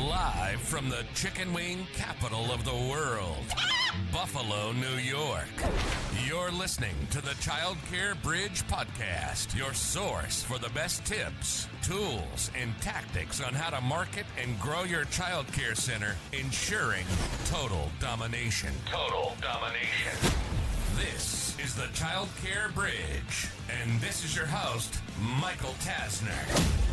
Live from the chicken wing capital of the world, Buffalo, New York. You're listening to the Childcare Bridge podcast, your source for the best tips, tools, and tactics on how to market and grow your childcare center, ensuring total domination. Total domination. This is the Childcare Bridge, and this is your host, Michael Tasner.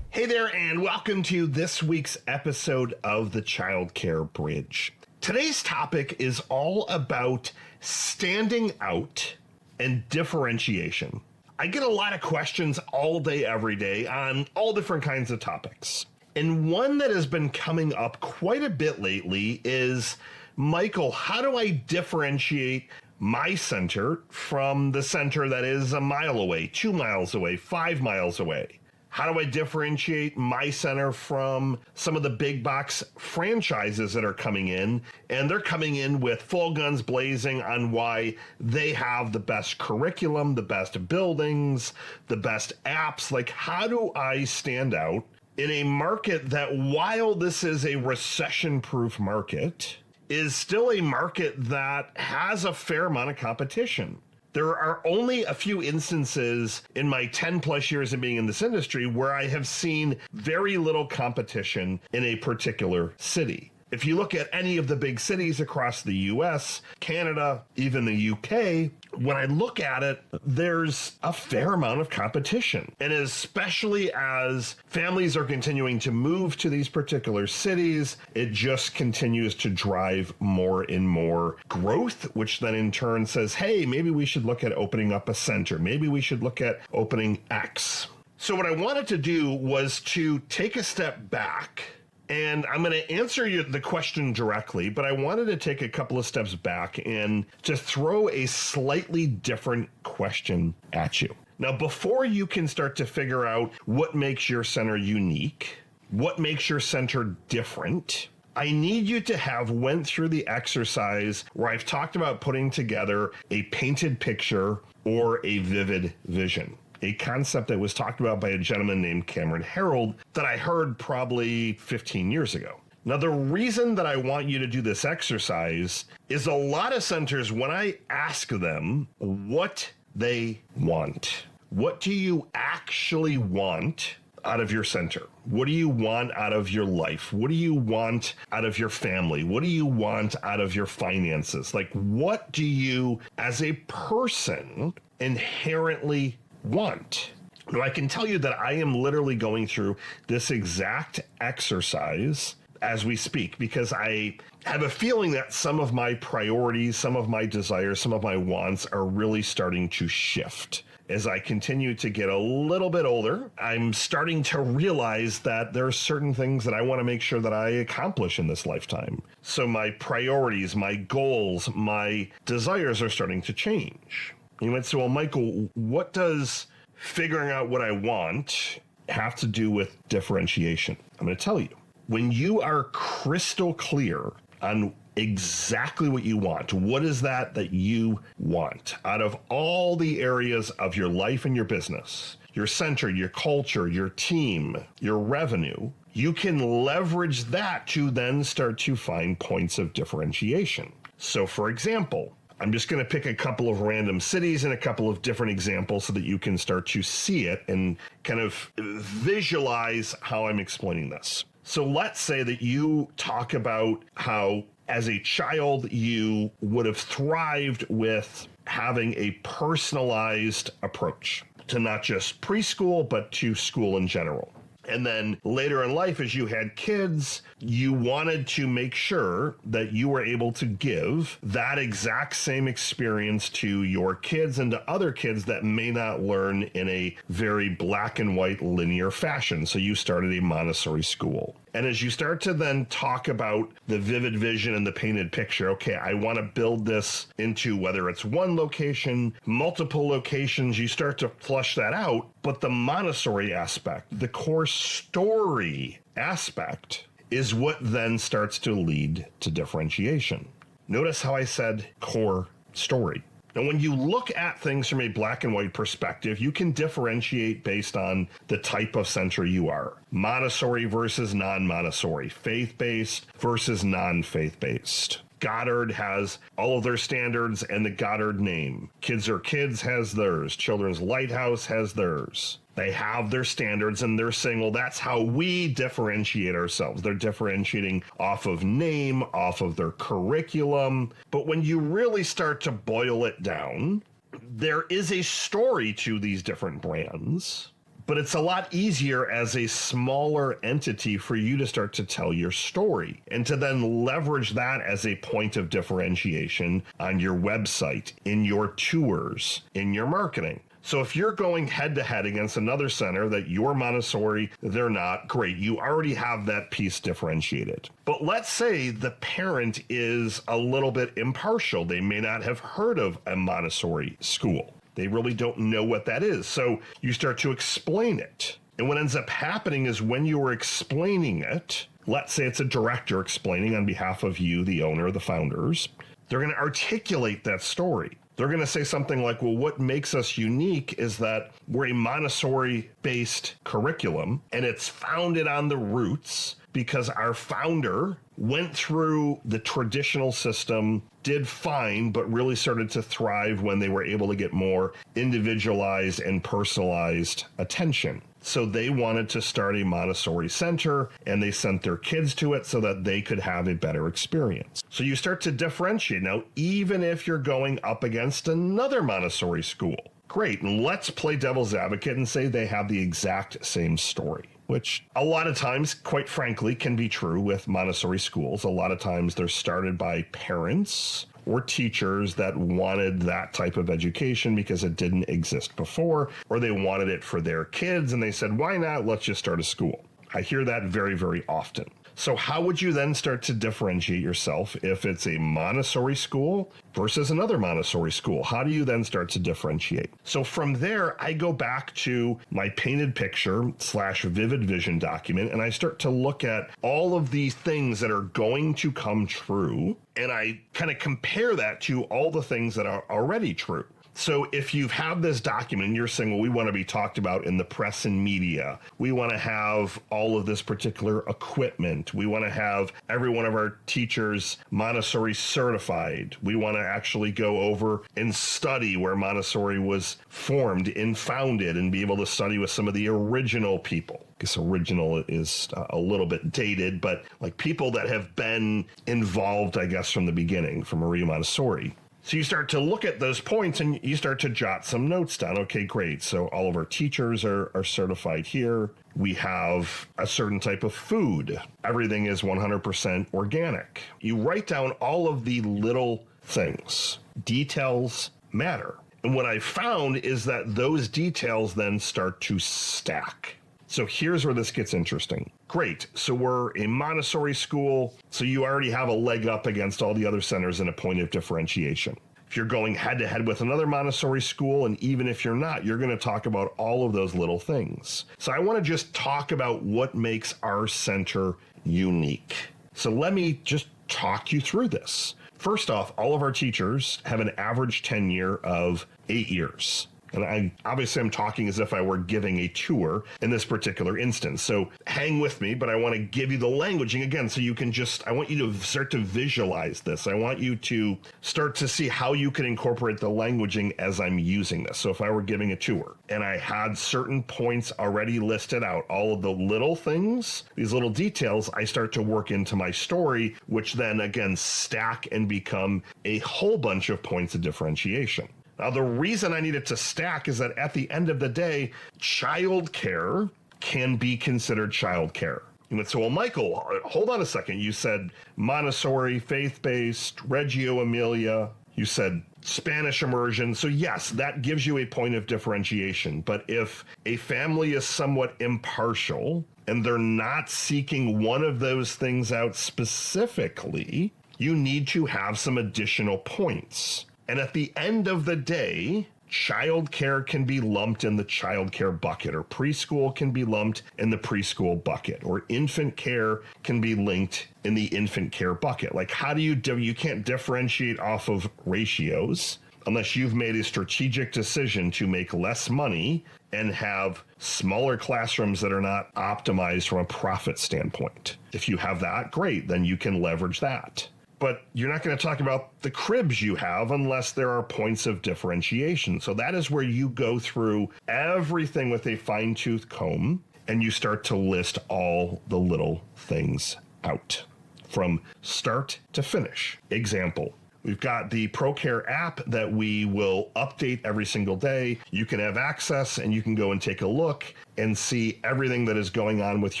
Hey there, and welcome to this week's episode of the Childcare Bridge. Today's topic is all about standing out and differentiation. I get a lot of questions all day, every day on all different kinds of topics. And one that has been coming up quite a bit lately is, Michael, how do I differentiate my center from the center that is a mile away, 2 miles away, 5 miles away? How do I differentiate my center from some of the big box franchises that are coming in? And they're coming in with full guns blazing on why they have the best curriculum, the best buildings, the best apps. Like, how do I stand out in a market that, while this is a recession-proof market, is still a market that has a fair amount of competition? There are only a few instances in my 10 plus years of being in this industry where I have seen very little competition in a particular city. If you look at any of the big cities across the US, Canada, even the UK, when I look at it, there's a fair amount of competition. And especially as families are continuing to move to these particular cities, it just continues to drive more and more growth, which then in turn says, hey, maybe we should look at opening up a center. Maybe we should look at opening X. So what I wanted to do was to take a step back. And I'm going to answer you the question directly, but I wanted to take a couple of steps back and to throw a slightly different question at you. Now, before you can start to figure out what makes your center unique, what makes your center different, I need you to have went through the exercise where I've talked about putting together a painted picture or a vivid vision. A concept that was talked about by a gentleman named Cameron Herold that I heard probably 15 years ago. Now, the reason that I want you to do this exercise is a lot of centers, when I ask them what they want, what do you actually want out of your center? What do you want out of your life? What do you want out of your family? What do you want out of your finances? Like, what do you, as a person, inherently want? Now, I can tell you that I am literally going through this exact exercise as we speak, because I have a feeling that some of my priorities, some of my desires, some of my wants are really starting to shift. As I continue to get a little bit older, I'm starting to realize that there are certain things that I want to make sure that I accomplish in this lifetime. So my priorities, my goals, my desires are starting to change. You might say, well, Michael, what does figuring out what I want have to do with differentiation? I'm going to tell you. When you are crystal clear on exactly what you want, what is that you want out of all the areas of your life and your business, your center, your culture, your team, your revenue, you can leverage that to then start to find points of differentiation. So, for example, I'm just going to pick a couple of random cities and a couple of different examples so that you can start to see it and kind of visualize how I'm explaining this. So let's say that you talk about how, as a child, you would have thrived with having a personalized approach to not just preschool, but to school in general. And then later in life, as you had kids, you wanted to make sure that you were able to give that exact same experience to your kids and to other kids that may not learn in a very black and white linear fashion. So you started a Montessori school. And as you start to then talk about the vivid vision and the painted picture, okay, I want to build this into whether it's one location, multiple locations, you start to flush that out. But the Montessori aspect, the core story aspect, is what then starts to lead to differentiation. Notice how I said core story. Now, when you look at things from a black and white perspective, you can differentiate based on the type of center you are. Montessori versus non-Montessori, faith-based versus non-faith-based. Goddard has all of their standards and the Goddard name. Kids Are Kids has theirs. Children's Lighthouse has theirs. They have their standards and they're saying, well, that's how we differentiate ourselves. They're differentiating off of name, off of their curriculum. But when you really start to boil it down, there is a story to these different brands, but it's a lot easier as a smaller entity for you to start to tell your story and to then leverage that as a point of differentiation on your website, in your tours, in your marketing. So if you're going head-to-head against another center that you're Montessori, they're not, great. You already have that piece differentiated. But let's say the parent is a little bit impartial. They may not have heard of a Montessori school. They really don't know what that is. So you start to explain it. And what ends up happening is when you are explaining it, let's say it's a director explaining on behalf of you, the owner, the founders, they're going to articulate that story. They're going to say something like, well, what makes us unique is that we're a Montessori-based curriculum, and it's founded on the roots because our founder went through the traditional system, did fine, but really started to thrive when they were able to get more individualized and personalized attention. So they wanted to start a Montessori center, and they sent their kids to it so that they could have a better experience. So you start to differentiate. Now, even if you're going up against another Montessori school, great, and let's play devil's advocate and say they have the exact same story, which a lot of times, quite frankly, can be true with Montessori schools. A lot of times they're started by parents or teachers that wanted that type of education because it didn't exist before, or they wanted it for their kids, and they said, why not? Let's just start a school. I hear that very, very often. So how would you then start to differentiate yourself if it's a Montessori school versus another Montessori school? How do you then start to differentiate? So from there, I go back to my painted picture / vivid vision document, and I start to look at all of these things that are going to come true, and I kind of compare that to all the things that are already true. So if you have this document and you're saying, well, we want to be talked about in the press and media, we want to have all of this particular equipment, we want to have every one of our teachers Montessori certified, we want to actually go over and study where Montessori was formed and founded and be able to study with some of the original people. I guess original is a little bit dated, but like people that have been involved, I guess, from the beginning, from Maria Montessori. So you start to look at those points and you start to jot some notes down. Okay, great. So all of our teachers are certified here. We have a certain type of food. Everything is 100% organic. You write down all of the little things. Details matter. And what I found is that those details then start to stack. So here's where this gets interesting. Great. So we're a Montessori school. So you already have a leg up against all the other centers in a point of differentiation. If you're going head to head with another Montessori school, and even if you're not, you're going to talk about all of those little things. So I want to just talk about what makes our center unique. So let me just talk you through this. First off, all of our teachers have an average tenure of 8 years. And I'm talking as if I were giving a tour in this particular instance. So hang with me, but I want to give you the languaging again so you can I want you to start to visualize this. I want you to start to see how you can incorporate the languaging as I'm using this. So if I were giving a tour and I had certain points already listed out, all of the little things, these little details, I start to work into my story, which then again stack and become a whole bunch of points of differentiation. Now, the reason I need it to stack is that at the end of the day, childcare can be considered childcare. You would say, well, Michael, hold on a second. You said Montessori, faith-based, Reggio Emilia. You said Spanish immersion. So yes, that gives you a point of differentiation. But if a family is somewhat impartial and they're not seeking one of those things out specifically, you need to have some additional points. And at the end of the day, childcare can be lumped in the childcare bucket, or preschool can be lumped in the preschool bucket, or infant care can be linked in the infant care bucket. Like, how do you can't differentiate off of ratios, unless you've made a strategic decision to make less money and have smaller classrooms that are not optimized from a profit standpoint. If you have that, great, then you can leverage that. But you're not going to talk about the cribs you have unless there are points of differentiation. So that is where you go through everything with a fine-tooth comb and you start to list all the little things out from start to finish. Example. We've got the ProCare app that we will update every single day. You can have access and you can go and take a look and see everything that is going on with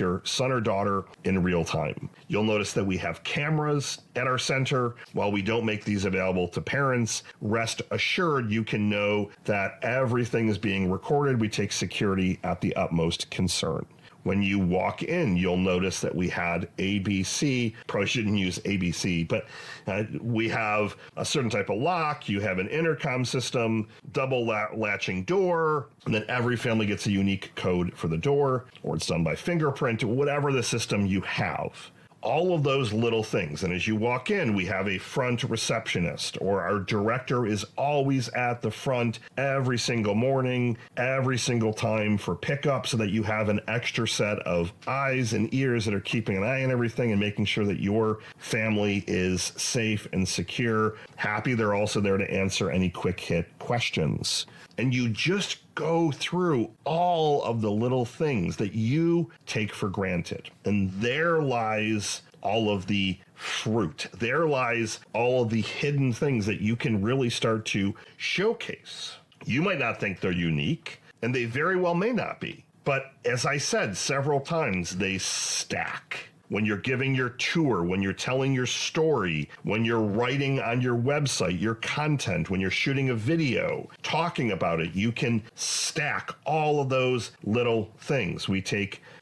your son or daughter in real time. You'll notice that we have cameras at our center. While we don't make these available to parents, rest assured you can know that everything is being recorded. We take security at the utmost concern. When you walk in, you'll notice that we had ABC. Probably shouldn't use ABC, but we have a certain type of lock. You have an intercom system, double latching door, and then every family gets a unique code for the door, or it's done by fingerprint, whatever the system you have. All of those little things. And as you walk in, we have a front receptionist, or our director is always at the front every single morning, every single time for pickup, so that you have an extra set of eyes and ears that are keeping an eye on everything and making sure that your family is safe and secure. Happy they're also there to answer any quick hit questions. And you just go through all of the little things that you take for granted. And there lies all of the fruit. There lies all of the hidden things that you can really start to showcase. You might not think they're unique, and they very well may not be. But as I said several times, they stack. When you're giving your tour, when you're telling your story, when you're writing on your website, your content, when you're shooting a video, talking about it, you can stack all of those little things.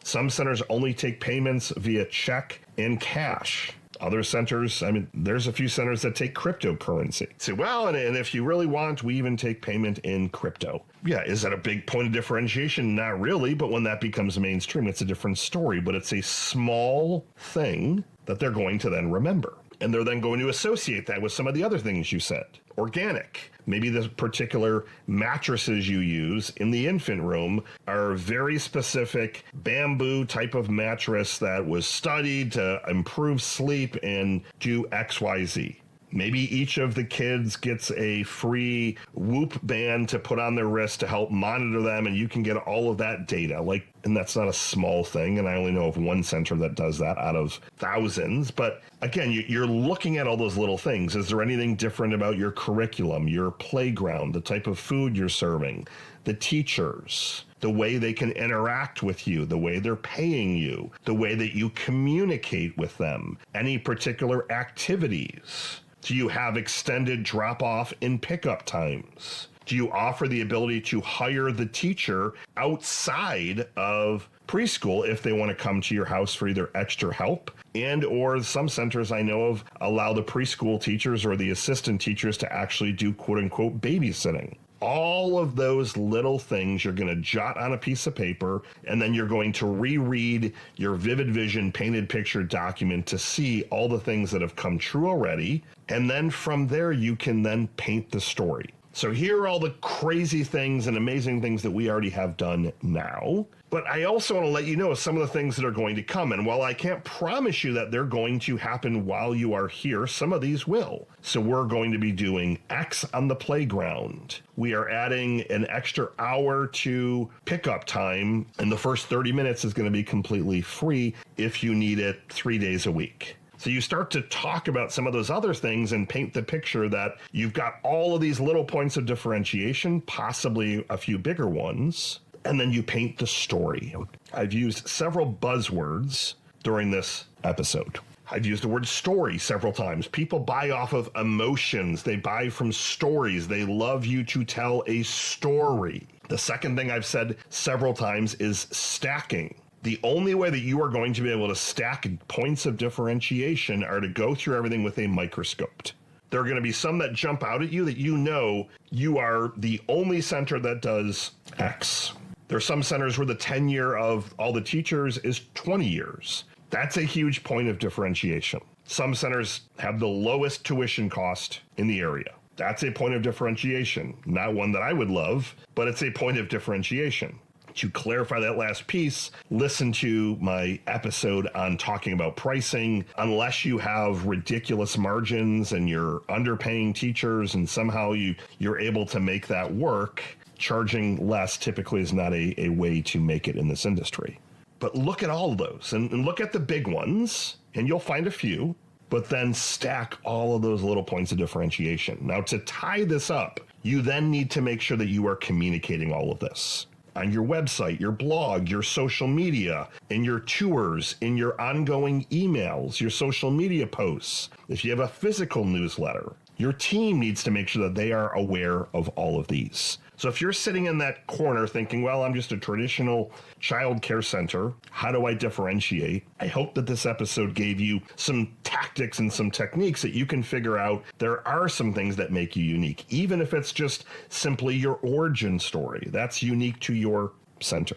Some centers only take payments via check and cash. Other centers, there's a few centers that take cryptocurrency. Say, well, and if you really want, we even take payment in crypto. Yeah, is that a big point of differentiation? Not really, but when that becomes mainstream, it's a different story. But it's a small thing that they're going to then remember. And they're then going to associate that with some of the other things you said. Organic. Maybe the particular mattresses you use in the infant room are very specific bamboo type of mattress that was studied to improve sleep and do XYZ. Maybe each of the kids gets a free Whoop band to put on their wrist to help monitor them, and you can get all of that data. And that's not a small thing, and I only know of one center that does that out of thousands. But again, you're looking at all those little things. Is there anything different about your curriculum, your playground, the type of food you're serving, the teachers, the way they can interact with you, the way they're paying you, the way that you communicate with them, any particular activities? Do you have extended drop-off and pickup times? Do you offer the ability to hire the teacher outside of preschool if they want to come to your house for either extra help? And or some centers I know of allow the preschool teachers or the assistant teachers to actually do quote-unquote babysitting. All of those little things you're going to jot on a piece of paper, and then you're going to reread your Vivid Vision painted picture document to see all the things that have come true already. And then from there, you can then paint the story. So here are all the crazy things and amazing things that we already have done now. But I also want to let you know some of the things that are going to come. And while I can't promise you that they're going to happen while you are here, some of these will. So we're going to be doing X on the playground. We are adding an extra hour to pickup time, and the first 30 minutes is going to be completely free if you need it 3 days a week. So you start to talk about some of those other things and paint the picture that you've got all of these little points of differentiation, possibly a few bigger ones, and then you paint the story. I've used several buzzwords during this episode. I've used the word story several times. People buy off of emotions. They buy from stories. They love you to tell a story. The second thing I've said several times is stacking. The only way that you are going to be able to stack points of differentiation are to go through everything with a microscope. There are going to be some that jump out at you that you know you are the only center that does X. There are some centers where the tenure of all the teachers is 20 years. That's a huge point of differentiation. Some centers have the lowest tuition cost in the area. That's a point of differentiation. Not one that I would love, but it's a point of differentiation. To clarify that last piece, listen to my episode on talking about pricing. Unless you have ridiculous margins and you're underpaying teachers and somehow you're able to make that work, charging less typically is not a way to make it in this industry. But look at all of those and look at the big ones, and you'll find a few, but then stack all of those little points of differentiation. Now, to tie this up, you then need to make sure that you are communicating all of this on your website, your blog, your social media, in your tours, in your ongoing emails, your social media posts. If you have a physical newsletter, your team needs to make sure that they are aware of all of these. So if you're sitting in that corner thinking, well, I'm just a traditional child care center, how do I differentiate? I hope that this episode gave you some tactics and some techniques that you can figure out. There are some things that make you unique, even if it's just simply your origin story. That's unique to your center.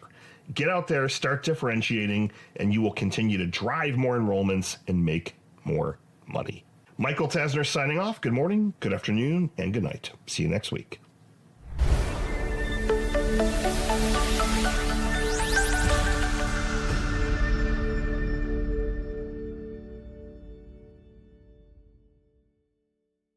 Get out there, start differentiating, and you will continue to drive more enrollments and make more money. Michael Tasner signing off. Good morning, good afternoon, and good night. See you next week.